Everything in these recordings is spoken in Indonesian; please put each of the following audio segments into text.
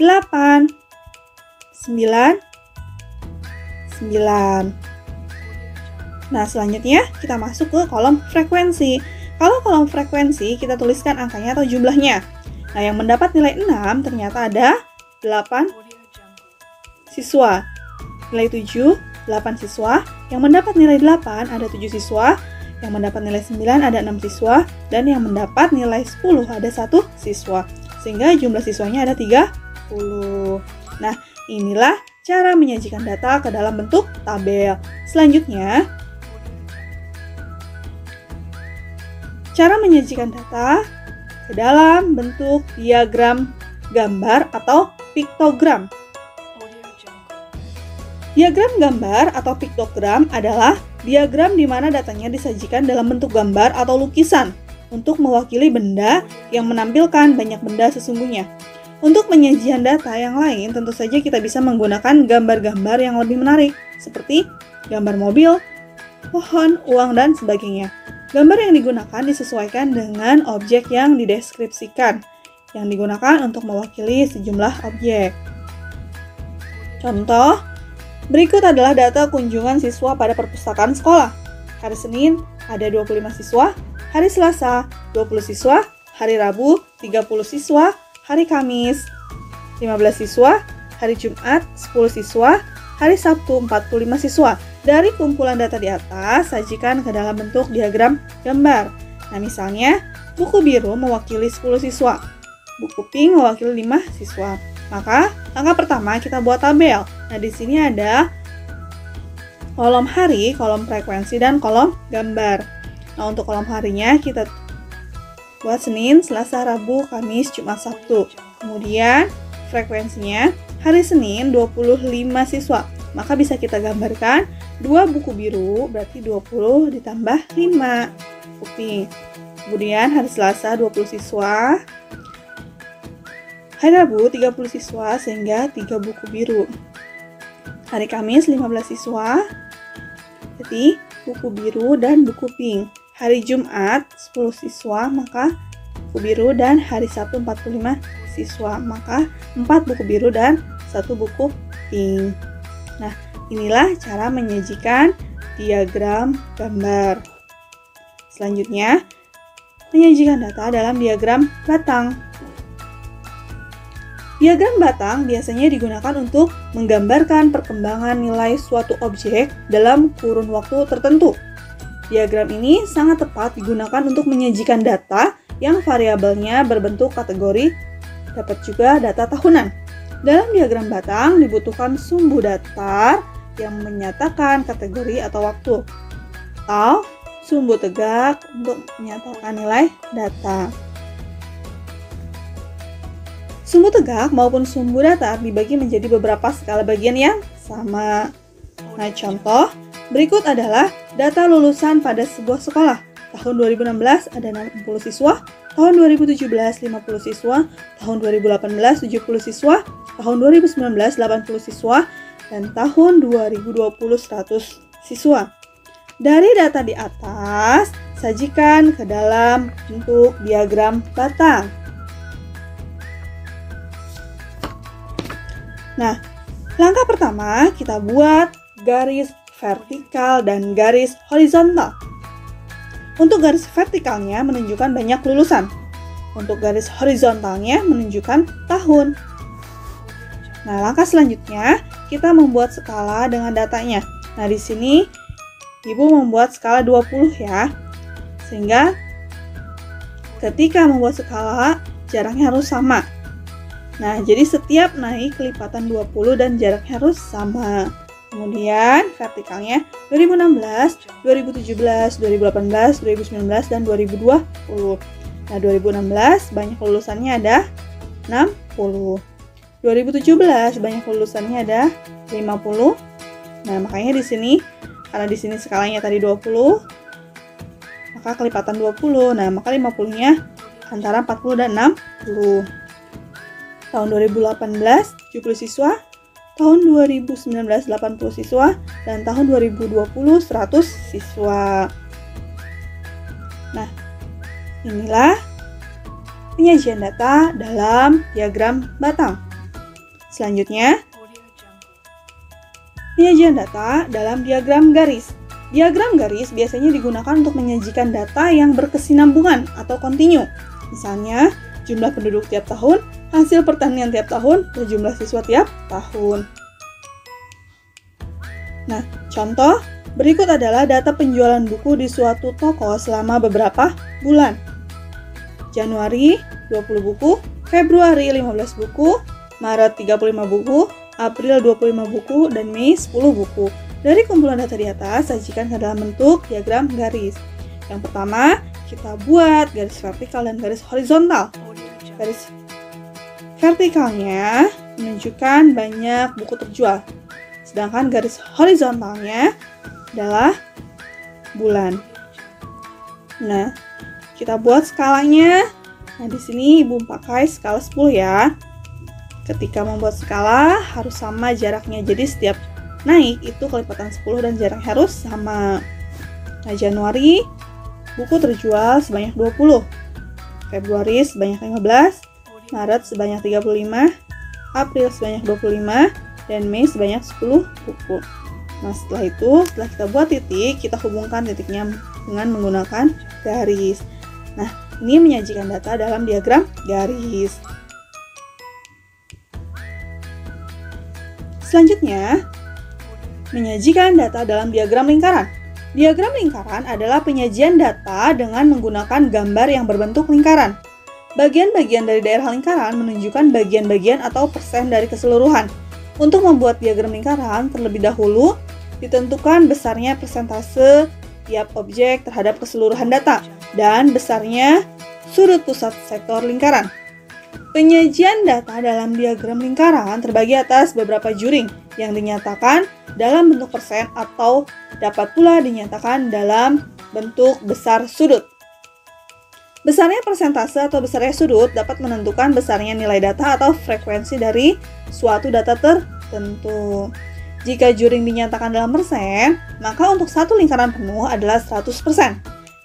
8, 9, 9. Nah, selanjutnya kita masuk ke kolom frekuensi. Kalau kolom frekuensi, kita tuliskan angkanya atau jumlahnya. Nah, yang mendapat nilai 6 ternyata ada 8 siswa. Nilai 7, 8 siswa. Yang mendapat nilai 8 ada 7 siswa. Yang mendapat nilai 9 ada 6 siswa. Dan yang mendapat nilai 10 ada 1 siswa. Sehingga jumlah siswanya ada 30. Nah, inilah cara menyajikan data ke dalam bentuk tabel. Selanjutnya, cara menyajikan data ke dalam bentuk diagram gambar atau piktogram. Diagram gambar atau piktogram adalah diagram di mana datanya disajikan dalam bentuk gambar atau lukisan untuk mewakili benda yang menampilkan banyak benda sesungguhnya. Untuk penyajian data yang lain, tentu saja kita bisa menggunakan gambar-gambar yang lebih menarik, seperti gambar mobil, pohon, uang, dan sebagainya. Gambar yang digunakan disesuaikan dengan objek yang dideskripsikan, yang digunakan untuk mewakili sejumlah objek. Contoh, berikut adalah data kunjungan siswa pada perpustakaan sekolah. Hari Senin ada 25 siswa, hari Selasa 20 siswa, hari Rabu 30 siswa, hari Kamis 15 siswa, hari Jumat 10 siswa, hari Sabtu 45 siswa. Dari kumpulan data di atas, sajikan ke dalam bentuk diagram gambar. Nah, misalnya, buku biru mewakili 10 siswa, buku pink mewakili 5 siswa. Maka, langkah pertama kita buat tabel. Nah, di sini ada kolom hari, kolom frekuensi, dan kolom gambar. Nah, untuk kolom harinya kita buat Senin, Selasa, Rabu, Kamis, Jumat, Sabtu. Kemudian, frekuensinya hari Senin 25 siswa. Maka bisa kita gambarkan 2 buku biru, berarti 20 ditambah 5 buku pink. Kemudian hari Selasa 20 siswa, hari Rabu 30 siswa sehingga 3 buku biru. Hari Kamis 15 siswa, jadi buku biru dan buku pink. Hari Jumat 10 siswa, maka buku biru, dan hari Sabtu 45 siswa, maka 4 buku biru dan 1 buku pink. Nah, inilah cara menyajikan diagram gambar. Selanjutnya, menyajikan data dalam diagram batang. Diagram batang biasanya digunakan untuk menggambarkan perkembangan nilai suatu objek dalam kurun waktu tertentu. Diagram ini sangat tepat digunakan untuk menyajikan data yang variabelnya berbentuk kategori, dapat juga data tahunan. Dalam diagram batang dibutuhkan sumbu datar yang menyatakan kategori atau waktu, atau sumbu tegak untuk menyatakan nilai data. Sumbu tegak maupun sumbu datar dibagi menjadi beberapa skala bagian yang sama. Nah, contoh berikut adalah data lulusan pada sebuah sekolah. Tahun 2016 ada 60 siswa, tahun 2017 50 siswa, tahun 2018 70 siswa, tahun 2019 80 siswa, dan tahun 2020 100 siswa. Dari data di atas, sajikan ke dalam bentuk diagram batang. Nah, langkah pertama kita buat garis vertikal dan garis horizontal. Untuk garis vertikalnya menunjukkan banyak lulusan. Untuk garis horizontalnya menunjukkan tahun. Nah, langkah selanjutnya kita membuat skala dengan datanya. Nah, di sini Ibu membuat skala 20 ya. Sehingga ketika membuat skala jaraknya harus sama. Nah, jadi setiap naik kelipatan 20 dan jaraknya harus sama. Kemudian vertikalnya 2016, 2017, 2018, 2019, dan 2020. Nah, 2016 banyak lulusannya ada 60. 2017 banyak lulusannya ada 50. Nah, makanya di sini karena di sini skalanya tadi 20, maka kelipatan 20. Nah, maka 50-nya antara 40 dan 60. Tahun 2018 70 siswa, tahun 2019 80 siswa, dan tahun 2020 100 siswa. Nah, inilah penyajian data dalam diagram batang. Selanjutnya, penyajian data dalam diagram garis. Diagram garis biasanya digunakan untuk menyajikan data yang berkesinambungan atau kontinu. Misalnya, jumlah penduduk tiap tahun, hasil pertanian tiap tahun, dan jumlah siswa tiap tahun. Nah, contoh berikut adalah data penjualan buku di suatu toko selama beberapa bulan. Januari 20 buku, Februari 15 buku, Maret 35 buku, April 25 buku, dan Mei 10 buku. Dari kumpulan data di atas, sajikan ke dalam bentuk diagram garis. Yang pertama, kita buat garis vertikal dan garis horizontal. Garis vertikalnya menunjukkan banyak buku terjual. Sedangkan garis horizontalnya adalah bulan. Nah, kita buat skalanya. Nah, di sini Ibu pakai skala 10 ya. Ketika membuat skala harus sama jaraknya. Jadi setiap naik itu kelipatan 10 dan jaraknya harus sama. Nah, Januari buku terjual sebanyak 20. Februari sebanyak 15, Maret sebanyak 35, April sebanyak 25, dan Mei sebanyak 10 buku. Nah, setelah kita buat titik, kita hubungkan titiknya dengan menggunakan garis. Nah, ini menyajikan data dalam diagram garis. Selanjutnya, menyajikan data dalam diagram lingkaran. Diagram lingkaran adalah penyajian data dengan menggunakan gambar yang berbentuk lingkaran. Bagian-bagian dari daerah lingkaran menunjukkan bagian-bagian atau persen dari keseluruhan. Untuk membuat diagram lingkaran, terlebih dahulu ditentukan besarnya persentase tiap objek terhadap keseluruhan data dan besarnya sudut pusat sektor lingkaran. Penyajian data dalam diagram lingkaran terbagi atas beberapa juring yang dinyatakan dalam bentuk persen atau dapat pula dinyatakan dalam bentuk besar sudut. Besarnya persentase atau besarnya sudut dapat menentukan besarnya nilai data atau frekuensi dari suatu data tertentu. Jika juring dinyatakan dalam persen, maka untuk satu lingkaran penuh adalah 100%.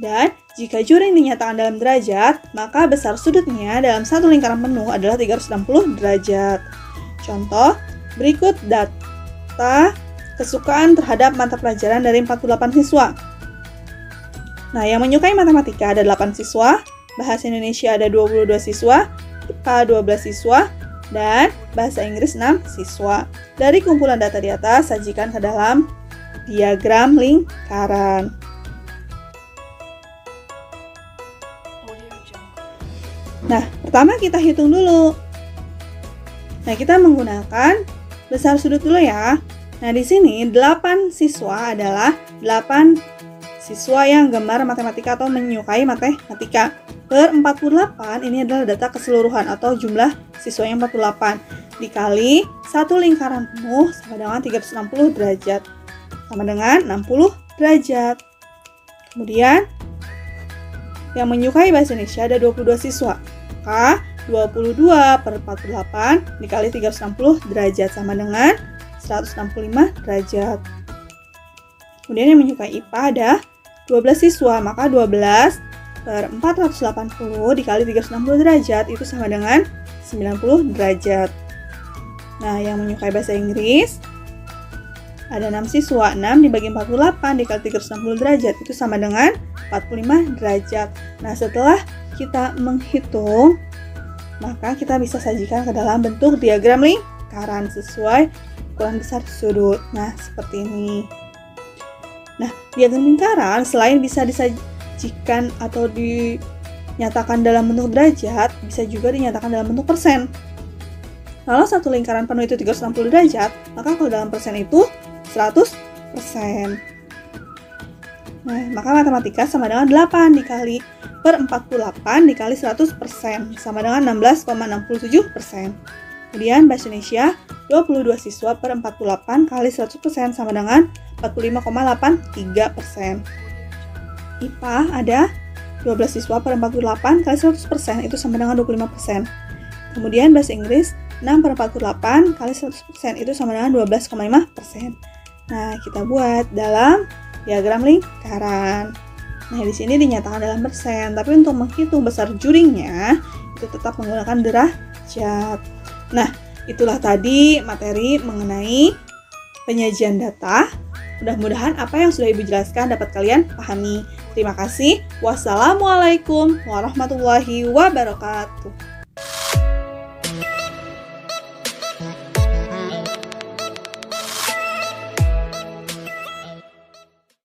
Dan jika juring dinyatakan dalam derajat, maka besar sudutnya dalam satu lingkaran penuh adalah 360 derajat. Contoh, berikut data kesukaan terhadap mata pelajaran dari 48 siswa. Nah, yang menyukai matematika ada 8 siswa, bahasa Indonesia ada 22 siswa, IPA 12 siswa, dan bahasa Inggris 6 siswa. Dari kumpulan data di atas, sajikan ke dalam diagram lingkaran. Nah, pertama kita hitung dulu. Nah, kita menggunakan besar sudut dulu ya. Nah, di sini 8 siswa adalah 8 siswa yang gemar matematika atau menyukai matematika. Per 48 ini adalah data keseluruhan atau jumlah siswanya 48 dikali satu lingkaran penuh sama dengan 360 derajat sama dengan 60 derajat. Kemudian yang menyukai bahasa Indonesia ada 22 siswa. Maka 22 per 48 dikali 360 derajat sama dengan 165 derajat. Kemudian yang menyukai IPA ada 12 siswa, maka 12 per 480 dikali 360 derajat itu sama dengan 90 derajat. Nah, yang menyukai bahasa Inggris ada 6 siswa, 6 dibagi 48 dikali 360 derajat itu sama dengan 45 derajat. Nah, setelah kita menghitung, maka kita bisa sajikan ke dalam bentuk diagram lingkaran sesuai ukuran besar sudut. Nah, seperti ini. Nah, diagram lingkaran selain bisa disajikan atau dinyatakan dalam bentuk derajat, bisa juga dinyatakan dalam bentuk persen. Kalau satu lingkaran penuh itu 360 derajat, maka kalau dalam persen itu 100%. Nah, maka matematika sama dengan 8 dikali per 48 dikali 100% sama dengan 16,67%. Kemudian bahasa Indonesia 22 siswa per 48 kali 100% sama dengan 45,83%. IPA ada 12 siswa per 48 kali 100% itu sama dengan 25%. Kemudian bahasa Inggris 6 per 48 kali 100% itu sama dengan 12,5%. Nah, kita buat dalam diagram lingkaran. Nah, di sini dinyatakan dalam persen, tapi untuk menghitung besar juringnya itu tetap menggunakan derajat. Nah, Itulah tadi materi mengenai penyajian data. Mudah-mudahan apa yang sudah Ibu jelaskan dapat kalian pahami. Terima kasih. Wassalamualaikum warahmatullahi wabarakatuh.